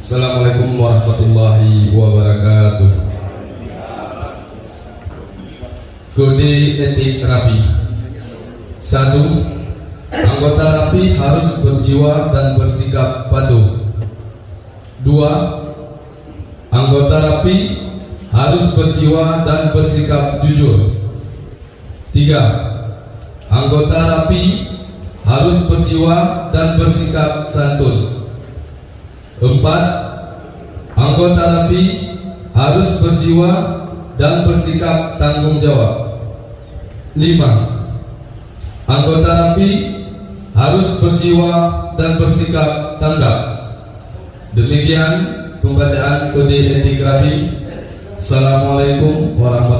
Assalamualaikum warahmatullahi wabarakatuh. Kode etik rapi. 1. Anggota rapi harus berjiwa dan bersikap patuh. 2. Anggota rapi harus berjiwa dan bersikap jujur. 3. Anggota rapi harus berjiwa dan bersikap santun. 4. Anggota rapi harus berjiwa dan bersikap tanggung jawab. 5. Anggota rapi harus berjiwa dan bersikap tanggap. Demikian pembacaan kode etik rapi. Assalamualaikum warahmatullahi wabarakatuh.